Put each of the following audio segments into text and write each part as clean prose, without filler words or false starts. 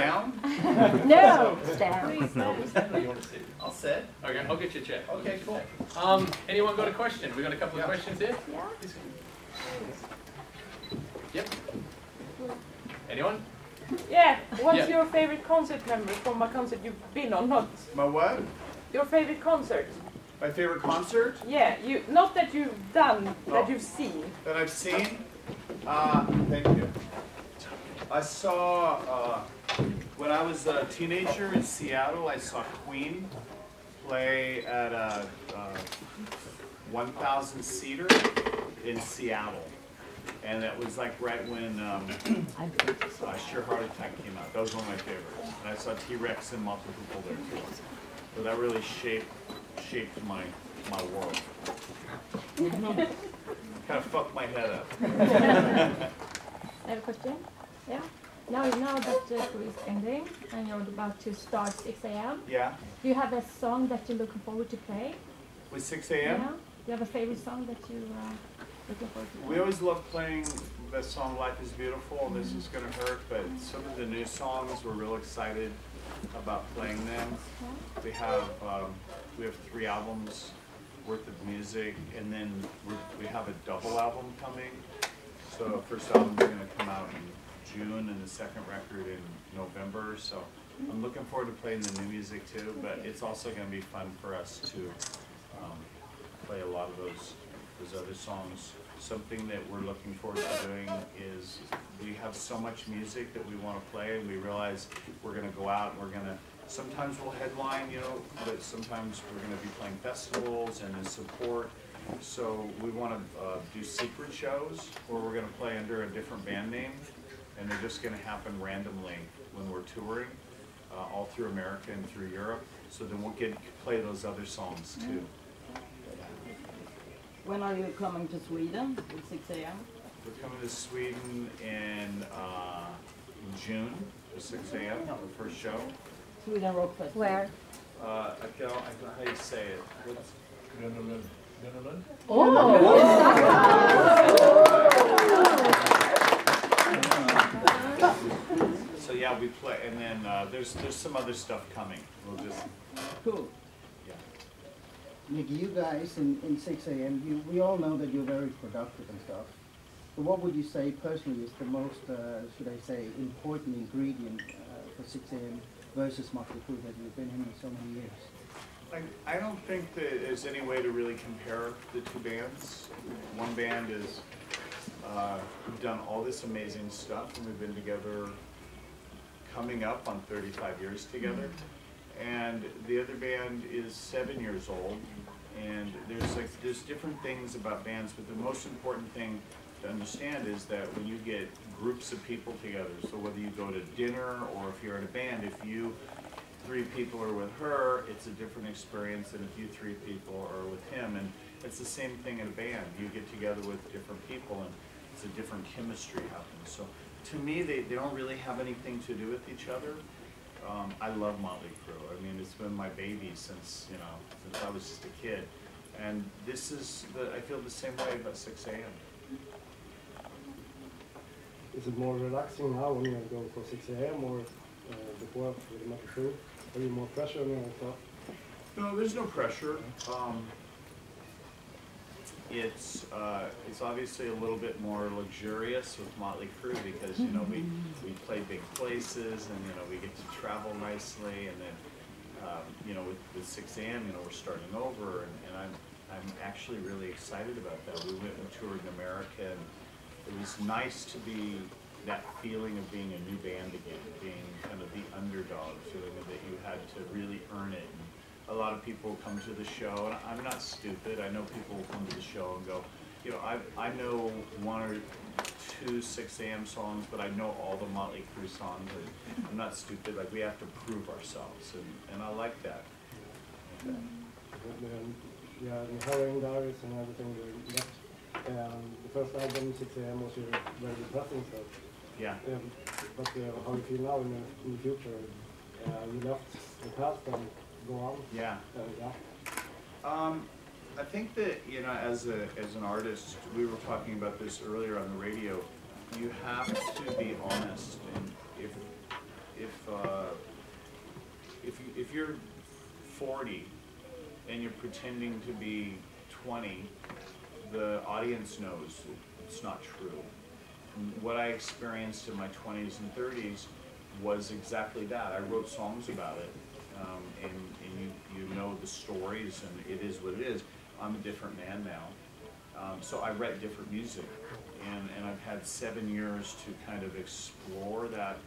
down? No, stand. No. I'll sit. Okay, I'll get you a chair. Okay, cool. Anyone got a question? We got a couple of questions here. Yeah. Yep. Anyone? Yeah. What's your favorite concert memory from a concert you've been on? Not My what? your favorite concert. My favorite concert Yeah. You not that you've done, that Oh. you've seen. that I've seen? Thank you. I saw, when I was a teenager in Seattle, I saw Queen play at a 1,000-seater in Seattle. And that was like right when Sure Heart Attack came out. That was one of my favorites. And I saw T-Rex and Motley Crue there too. So that really shaped my world. Kind of fucked my head up. I have a question. Yeah. Now that the tour is ending and you're about to start 6 a.m. Yeah? Do you have a song that you're looking forward to play? With 6 a.m.? Yeah. Do you have a favorite song that you looking forward to play? We always love playing the song Life is Beautiful, and This Is Gonna Hurt, but some of the new songs, we're real excited about playing them. We have 3 albums worth of music, and then we have a double album coming. So the first album is gonna come out in June, and the second record in November. So I'm looking forward to playing the new music too, but it's also gonna be fun for us to play a lot of those other songs. Something that we're looking forward to doing is we have so much music that we want to play, and we realize we're going to go out and we're going to, sometimes we'll headline, you know, but sometimes we're going to be playing festivals and in support. So we want to do secret shows where we're going to play under a different band name, and they're just going to happen randomly when we're touring all through America and through Europe. So then we'll play those other songs too. When are you coming to Sweden at 6 a.m.? We're coming to Sweden in June at 6 a.m. the first show. Sweden Rock Festival. Where? I don't know how you say it. What's So yeah, we play, and then there's some other stuff coming. We'll just Cool. Nikki, you guys in 6 a.m., we all know that you're very productive and stuff. But what would you say personally is the most, should I say, important ingredient for 6 a.m. versus Motley Crue that you've been in so many years? I don't think that there's any way to really compare the two bands. One band is we've done all this amazing stuff, and we've been together coming up on 35 years together. And the other band is 7 years old, and there's different things about bands, but the most important thing to understand is that when you get groups of people together, so whether you go to dinner or if you're in a band, if you 3 people are with her, it's a different experience than if you 3 people are with him. And it's the same thing in a band. You get together with different people, and it's a different chemistry happens. So to me, they don't really have anything to do with each other. I love Motley Crue. I mean, it's been my baby since I was just a kid. And this is, I feel the same way about 6 a.m. Is it more relaxing now when you go for 6 a.m. or before with the Motley Crue? Are you more pressure on yourself? No, there's no pressure. It's obviously a little bit more luxurious with Motley Crue because we play big places, and we get to travel nicely, and then with 6 a.m. we're starting over, and I'm actually really excited about that. We went and toured in America, and it was nice to be that feeling of being a new band again, being kind of the underdog, feeling that you had to really earn it. And a lot of people come to the show, and I'm not stupid. I know people will come to the show and go, I know 1 or 2 6 a.m. songs, but I know all the Motley Crue songs. And I'm not stupid. Like, we have to prove ourselves, and I like that. Okay. Yeah, the Harrowing Diaries and everything we left. The first album, 6 a.m., was your very depressing stuff. Yeah. But how do you feel now in the future? You left the past and go on. Yeah. Yeah. I think that as an artist, we were talking about this earlier on the radio. You have to be honest, and if you're 40 and you're pretending to be 20, the audience knows it's not true. And what I experienced in my 20s and 30s was exactly that. I wrote songs about it, and you know the stories, and it is what it is. I'm a different man now, so I write different music, and I've had 7 years to kind of explore that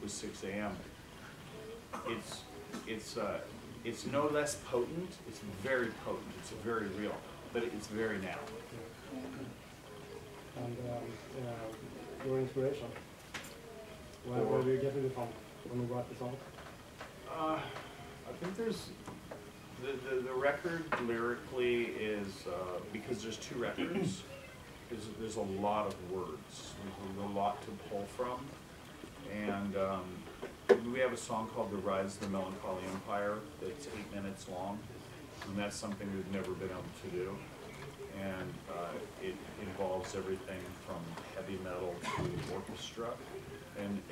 with 6 a.m. It's no less potent. It's very potent. It's very real, but it's very now. And your inspiration. Where do you get it from when you write the song? I think there's the record lyrically is because there's 2 records. There's a lot of words. There's a lot to pull from, and we have a song called "The Rise of the Melancholy Empire" that's 8 minutes long, and that's something we've never been able to do. And it involves everything from heavy metal to orchestra, and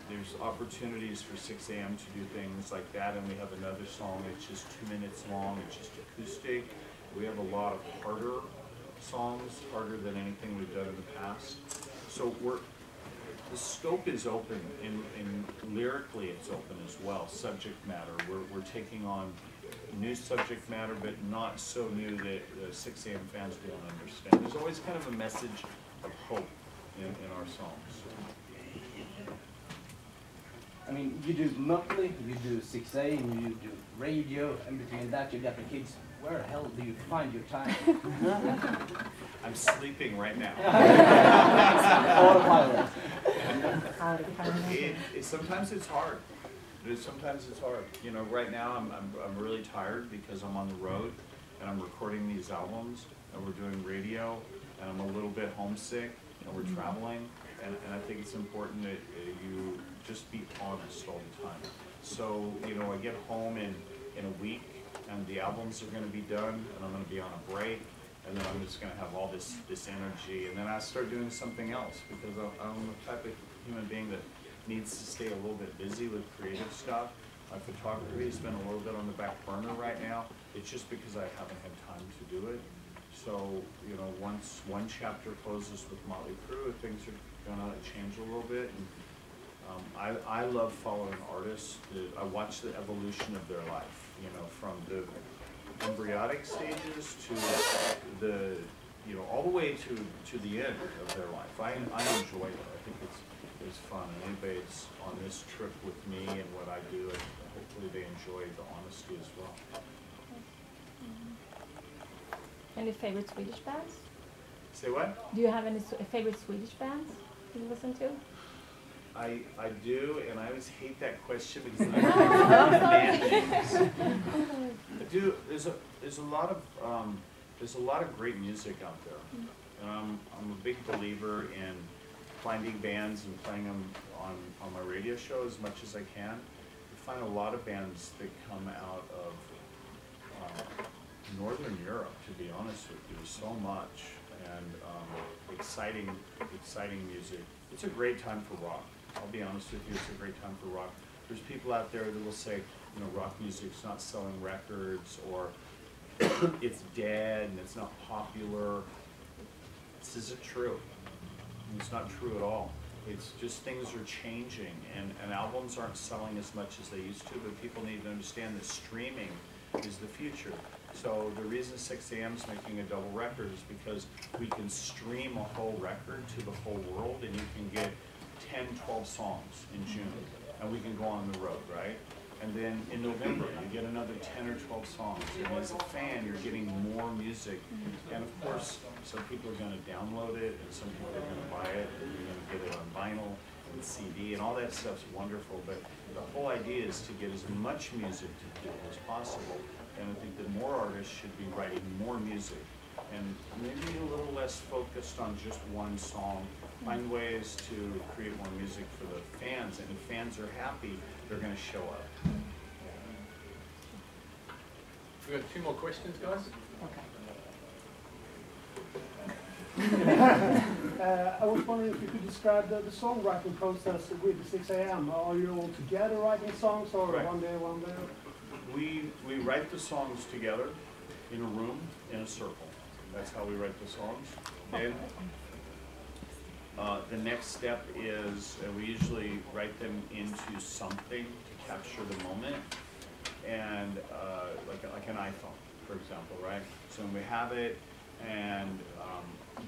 there's opportunities for 6 a.m. to do things like that. And we have another song that's just 2 minutes long. It's just acoustic. We have a lot of harder songs, harder than anything we've done in the past. So the scope is open, and lyrically it's open as well. Subject matter, we're taking on new subject matter, but not so new that the 6 a.m. fans won't understand. There's always kind of a message of hope in our songs. I mean, you do Mötley, you do 6 a.m., you do radio, and between that you got the kids. Where the hell do you find your time? I'm sleeping right now. Autopilot. Sometimes it's hard. Sometimes it's hard. You know, right now I'm really tired because I'm on the road and I'm recording these albums and we're doing radio and I'm a little bit homesick and we're traveling, and I think it's important that you just be honest all the time. So, you know, I get home in a week and the albums are going to be done and I'm going to be on a break, and then I'm just going to have all this energy, and then I start doing something else because I'm the type of human being that needs to stay a little bit busy with creative stuff. My photography has been a little bit on the back burner right now. It's just because I haven't had time to do it. So, you know, once one chapter closes with Motley Crue, things are gonna change a little bit. And I love following artists. I watch the evolution of their life, you know, from the embryonic stages to the, you know, all the way to the end of their life. I enjoy it. I think it's fun, and anybody that's on this trip with me and what I do, and hopefully they enjoy the honesty as well. Any favorite Swedish bands? Say what? Do you have any favorite Swedish bands you listen to? I do, and I always hate that question because I don't know band names. I do. There's a lot of great music out there, and I'm a big believer in finding bands and playing them on my radio show as much as I can. I find a lot of bands that come out of Northern Europe, to be honest with you, so much, and exciting music. It's a great time for rock. I'll be honest with you, it's a great time for rock. There's people out there that will say, you know, rock music's not selling records, or it's dead and it's not popular. This isn't true. It's not true at all. It's just things are changing, and albums aren't selling as much as they used to, but people need to understand that streaming is the future. So the reason 6 a.m. is making a double record is because we can stream a whole record to the whole world, and you can get 10, 12 songs in June, and we can go on the road, right? And then in November, you get another 10 or 12 songs. And as a fan, you're getting more music. And of course, some people are going to download it, and some people are going to buy it, and you're going to get it on vinyl and CD, and all that stuff's wonderful. But the whole idea is to get as much music to people as possible. And I think that more artists should be writing more music, and maybe a little less focused on just one song. Find ways to create more music for the fans, and if fans are happy, they're going to show up. We've got 2 more questions, guys. I was wondering if you could describe the songwriting process with 6 a.m. Are you all together writing songs, or Right. one day, one day? We write the songs together in a room, in a circle. That's how we write the songs. Then the next step is we usually write them into something to capture the moment, and like an iPhone, for example, right? So when we have it, and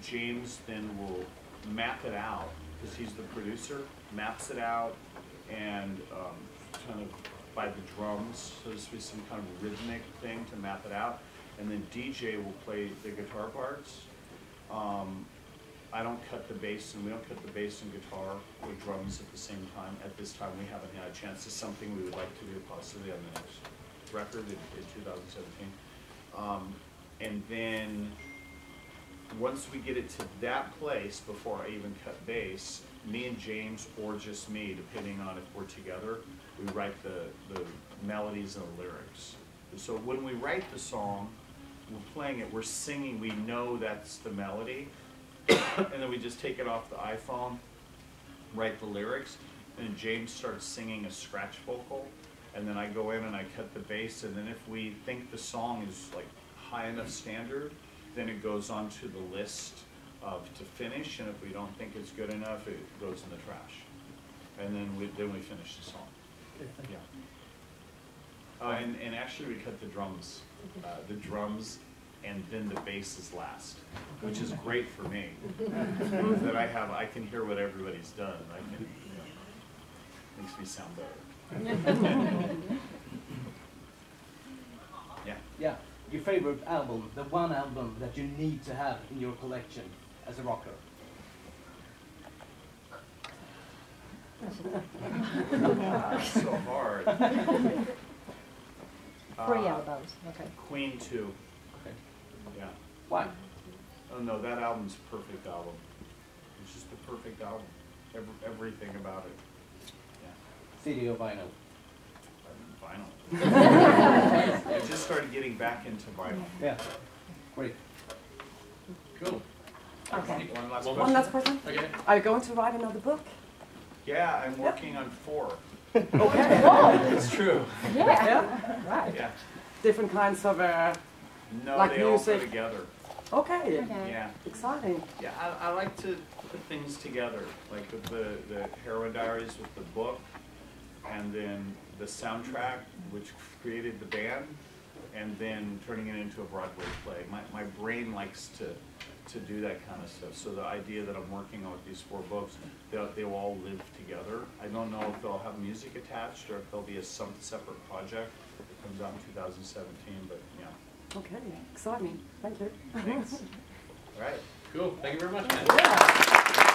James then will map it out, because he's the producer, maps it out, and kind of by the drums, so this will be some kind of rhythmic thing to map it out, and then DJ will play the guitar parts. I don't cut the bass, and we don't cut the bass and guitar or drums at the same time. At this time, we haven't had a chance. It's something we would like to do possibly on the next record in 2017. And then once we get it to that place, before I even cut bass, me and James, or just me, depending on if we're together, we write the melodies and the lyrics. So when we write the song, we're playing it, we're singing, we know that's the melody, and then we just take it off the iPhone, write the lyrics, and James starts singing a scratch vocal, and then I go in and I cut the bass, and then if we think the song is like high enough standard, then it goes onto the list to finish, and if we don't think it's good enough, it goes in the trash. And then we finish the song. Yeah. And actually we cut the drums and then the bass is last, which is great for me. That I can hear what everybody's done. I can, makes me sound better. Yeah. Yeah. Your favorite album, the one album that you need to have in your collection as a rocker. So hard. 3 albums. Okay. Queen 2. Okay. Yeah. Why? Oh no, that album's a perfect album. It's just the perfect album. Everything about it. Yeah. CD or vinyl? Vinyl. I just started getting back into vinyl. Yeah. Great. Cool. Okay. One last One question. last question. Okay. Are you going to write another book? Yeah, I'm working on 4. Okay. It's true. Yeah. Right. Yeah. Different kinds of No, like they all music. go together. Okay. Yeah. Exciting. Yeah, I like to put things together, like with the Heroin Diaries, with the book, and then the soundtrack, which created the band, and then turning it into a Broadway play. My brain likes to do that kind of stuff. So the idea that I'm working on with these 4 books, they will all live together. I don't know if they'll have music attached or if they'll be some separate project that comes out in 2017, but yeah. Okay. Exciting. Thank you. Thanks. All right. Cool. Thank you very much, man. Yeah.